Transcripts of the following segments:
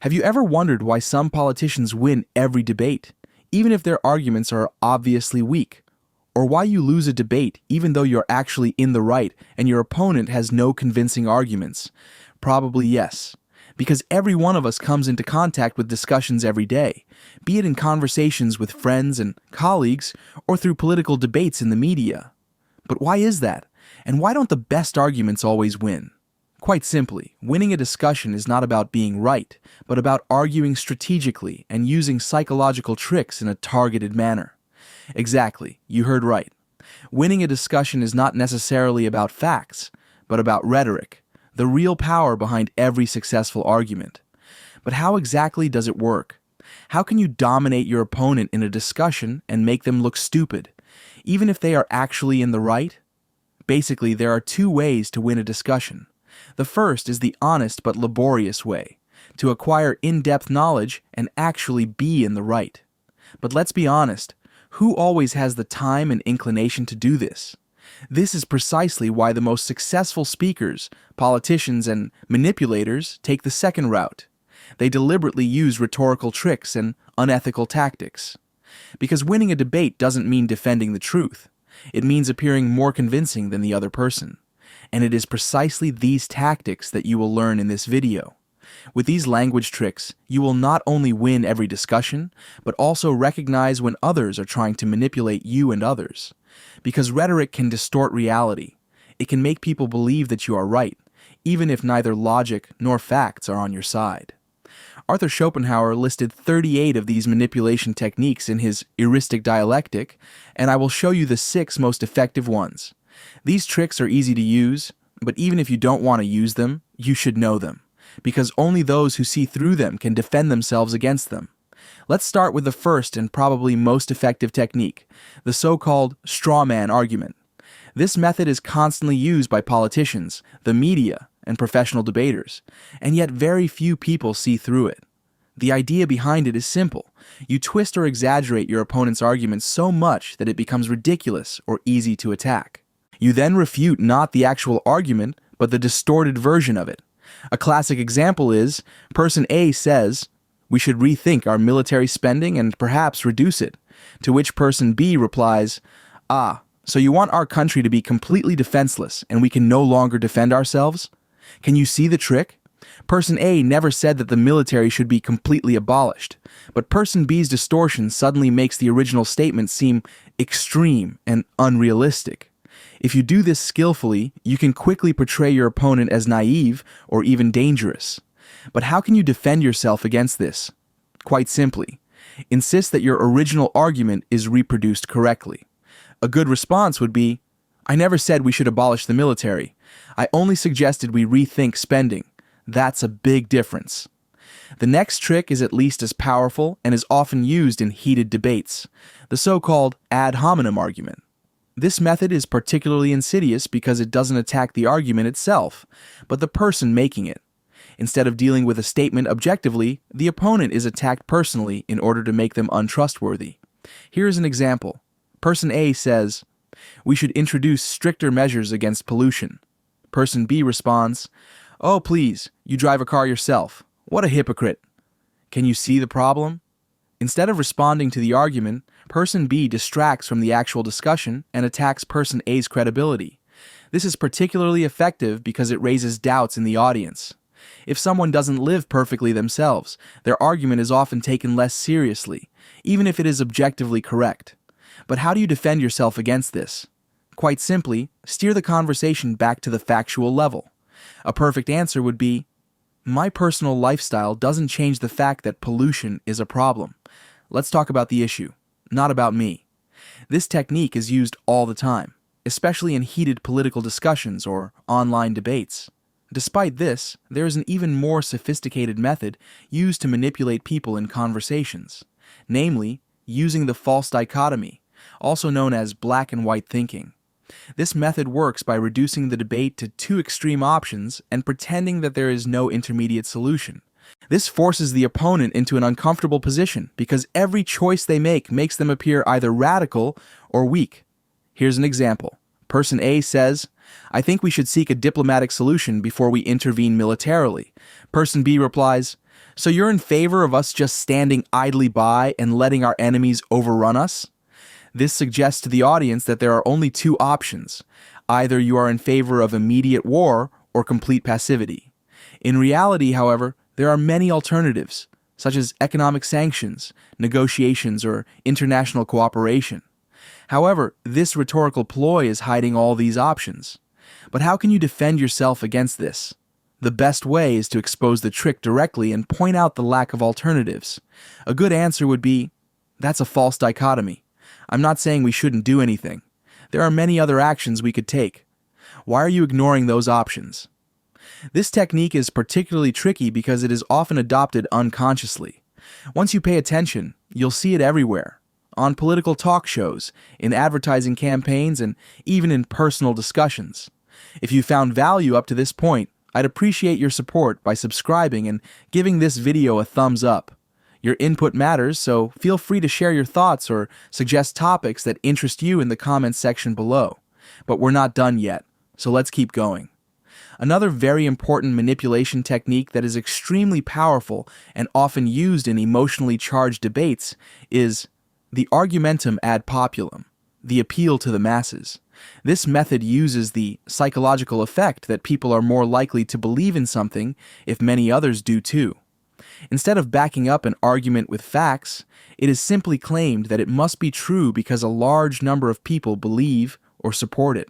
Have you ever wondered why some politicians win every debate, even if their arguments are obviously weak? Or why you lose a debate even though you're actually in the right and your opponent has no convincing arguments? Probably yes. Because every one of us comes into contact with discussions every day, be it in conversations with friends and colleagues or through political debates in the media. But why is that? And why don't the best arguments always win? Quite simply, winning a discussion is not about being right, but about arguing strategically and using psychological tricks in a targeted manner. Exactly, you heard right. Winning a discussion is not necessarily about facts, but about rhetoric, the real power behind every successful argument. But how exactly does it work? How can you dominate your opponent in a discussion and make them look stupid, even if they are actually in the right? Basically, there are two ways to win a discussion. The first is the honest but laborious way, to acquire in-depth knowledge and actually be in the right. But let's be honest, who always has the time and inclination to do this? This is precisely why the most successful speakers, politicians, and manipulators take the second route. They deliberately use rhetorical tricks and unethical tactics. Because winning a debate doesn't mean defending the truth. It means appearing more convincing than the other person. And it is precisely these tactics that you will learn in this video. With these language tricks, you will not only win every discussion, but also recognize when others are trying to manipulate you and others. Because rhetoric can distort reality. It can make people believe that you are right, even if neither logic nor facts are on your side. Arthur Schopenhauer listed 38 of these manipulation techniques in his Eristic Dialectic, and I will show you the 6 most effective ones. These tricks are easy to use, but even if you don't want to use them, you should know them, because only those who see through them can defend themselves against them. Let's start with the first and probably most effective technique, the so-called straw man argument. This method is constantly used by politicians, the media, and professional debaters, and yet very few people see through it. The idea behind it is simple. You twist or exaggerate your opponent's argument so much that it becomes ridiculous or easy to attack. You then refute not the actual argument, but the distorted version of it. A classic example is, person A says, "We should rethink our military spending and perhaps reduce it," to which person B replies, "Ah, so you want our country to be completely defenseless and we can no longer defend ourselves? Can you see the trick? Person A never said that the military should be completely abolished, but person B's distortion suddenly makes the original statement seem extreme and unrealistic. If you do this skillfully, you can quickly portray your opponent as naive or even dangerous. But how can you defend yourself against this? Quite simply, insist that your original argument is reproduced correctly. A good response would be, "I never said we should abolish the military. I only suggested we rethink spending. That's a big difference." The next trick is at least as powerful and is often used in heated debates, the so-called ad hominem argument. This method is particularly insidious because it doesn't attack the argument itself, but the person making it. Instead of dealing with a statement objectively, the opponent is attacked personally in order to make them untrustworthy. Here is an example. Person A says, "We should introduce stricter measures against pollution." Person B responds, "Oh, please, you drive a car yourself. What a hypocrite." Can you see the problem? Instead of responding to the argument, person B distracts from the actual discussion and attacks person A's credibility. This is particularly effective because it raises doubts in the audience. If someone doesn't live perfectly themselves, their argument is often taken less seriously, even if it is objectively correct. But how do you defend yourself against this? Quite simply, steer the conversation back to the factual level. A perfect answer would be, "My personal lifestyle doesn't change the fact that pollution is a problem. Let's talk about the issue, not about me." This technique is used all the time, especially in heated political discussions or online debates. Despite this, there is an even more sophisticated method used to manipulate people in conversations, namely, using the false dichotomy, also known as black and white thinking. This method works by reducing the debate to two extreme options and pretending that there is no intermediate solution. This forces the opponent into an uncomfortable position because every choice they make makes them appear either radical or weak. Here's an example. Person A says, "I think we should seek a diplomatic solution before we intervene militarily." Person B replies, So you're in favor of us just standing idly by and letting our enemies overrun us? This suggests to the audience that there are only two options. Either you are in favor of immediate war or complete passivity. In reality, however, there are many alternatives, such as economic sanctions, negotiations, or international cooperation. However, this rhetorical ploy is hiding all these options. But how can you defend yourself against this? The best way is to expose the trick directly and point out the lack of alternatives. A good answer would be, that's a false dichotomy. I'm not saying we shouldn't do anything. There are many other actions we could take. Why are you ignoring those options? This technique is particularly tricky because it is often adopted unconsciously. Once you pay attention, you'll see it everywhere. On political talk shows, in advertising campaigns, and even in personal discussions. If you found value up to this point, I'd appreciate your support by subscribing and giving this video a thumbs up. Your input matters, so feel free to share your thoughts or suggest topics that interest you in the comments section below. But we're not done yet, so let's keep going. Another very important manipulation technique that is extremely powerful and often used in emotionally charged debates is the Argumentum Ad Populum, the appeal to the masses. This method uses the psychological effect that people are more likely to believe in something if many others do too. Instead of backing up an argument with facts, it is simply claimed that it must be true because a large number of people believe or support it.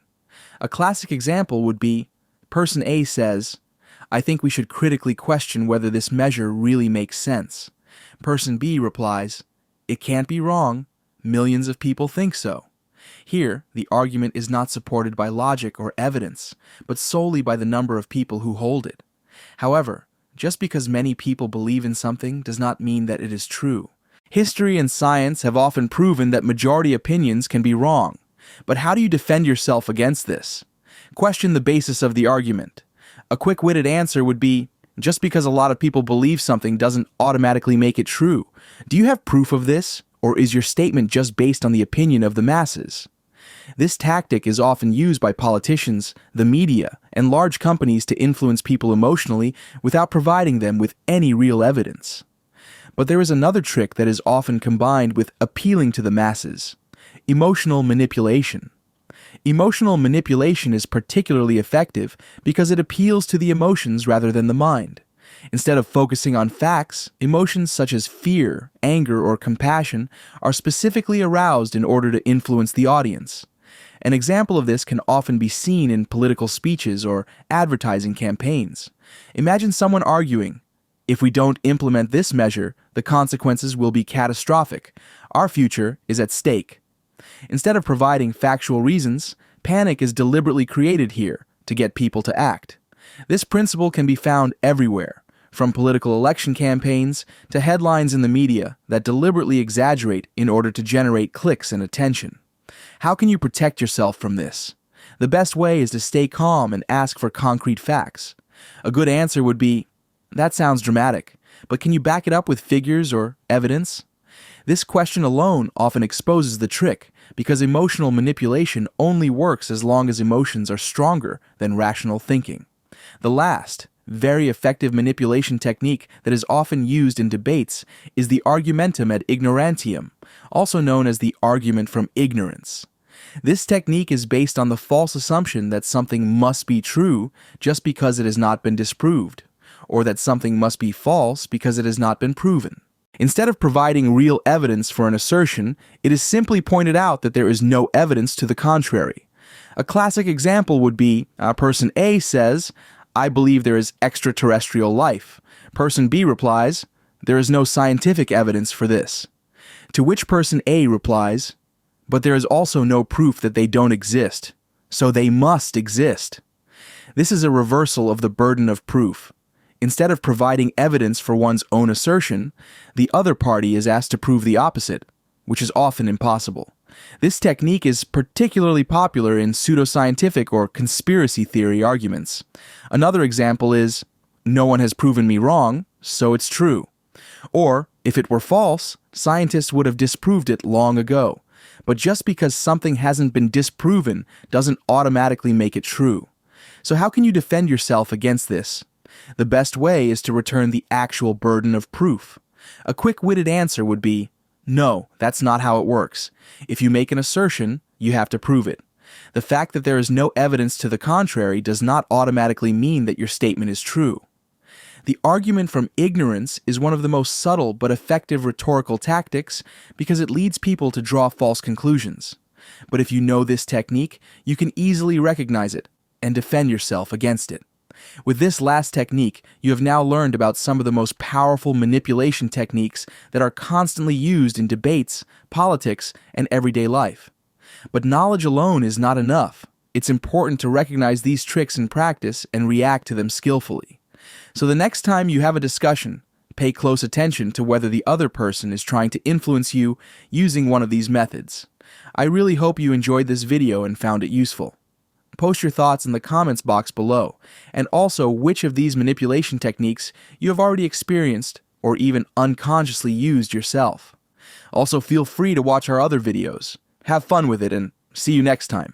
A classic example would be, Person A says, I think we should critically question whether this measure really makes sense. Person B replies, it can't be wrong, millions of people think so. Here, the argument is not supported by logic or evidence, but solely by the number of people who hold it. However, just because many people believe in something does not mean that it is true. History and science have often proven that majority opinions can be wrong. But how do you defend yourself against this? Question the basis of the argument. A quick-witted answer would be, just because a lot of people believe something doesn't automatically make it true. Do you have proof of this, or is your statement just based on the opinion of the masses? This tactic is often used by politicians, the media, and large companies to influence people emotionally without providing them with any real evidence. But there is another trick that is often combined with appealing to the masses: emotional manipulation. Emotional manipulation is particularly effective because it appeals to the emotions rather than the mind. Instead of focusing on facts, emotions such as fear, anger, or compassion are specifically aroused in order to influence the audience. An example of this can often be seen in political speeches or advertising campaigns. Imagine someone arguing, if we don't implement this measure, the consequences will be catastrophic. Our future is at stake. Instead of providing factual reasons, panic is deliberately created here to get people to act. This principle can be found everywhere, from political election campaigns to headlines in the media that deliberately exaggerate in order to generate clicks and attention. How can you protect yourself from this? The best way is to stay calm and ask for concrete facts. A good answer would be, that sounds dramatic, but can you back it up with figures or evidence? This question alone often exposes the trick, because emotional manipulation only works as long as emotions are stronger than rational thinking. The last, very effective manipulation technique that is often used in debates is the Argumentum Ad Ignorantiam, also known as the argument from ignorance. This technique is based on the false assumption that something must be true just because it has not been disproved, or that something must be false because it has not been proven. Instead of providing real evidence for an assertion, it is simply pointed out that there is no evidence to the contrary. A classic example would be, Person A says, I believe there is extraterrestrial life. Person B replies, there is no scientific evidence for this. To which Person A replies, but there is also no proof that they don't exist, so they must exist. This is a reversal of the burden of proof. Instead of providing evidence for one's own assertion, the other party is asked to prove the opposite, which is often impossible. This technique is particularly popular in pseudoscientific or conspiracy theory arguments. Another example is, no one has proven me wrong, so it's true. Or, if it were false, scientists would have disproved it long ago. But just because something hasn't been disproven doesn't automatically make it true. So how can you defend yourself against this? The best way is to return the actual burden of proof. A quick-witted answer would be, no, that's not how it works. If you make an assertion, you have to prove it. The fact that there is no evidence to the contrary does not automatically mean that your statement is true. The argument from ignorance is one of the most subtle but effective rhetorical tactics because it leads people to draw false conclusions. But if you know this technique, you can easily recognize it and defend yourself against it. With this last technique, you have now learned about some of the most powerful manipulation techniques that are constantly used in debates, politics, and everyday life. But knowledge alone is not enough. It's important to recognize these tricks in practice and react to them skillfully. So the next time you have a discussion, pay close attention to whether the other person is trying to influence you using one of these methods. I really hope you enjoyed this video and found it useful. Post your thoughts in the comments box below, and also which of these manipulation techniques you have already experienced or even unconsciously used yourself. Also, feel free to watch our other videos. Have fun with it, and see you next time.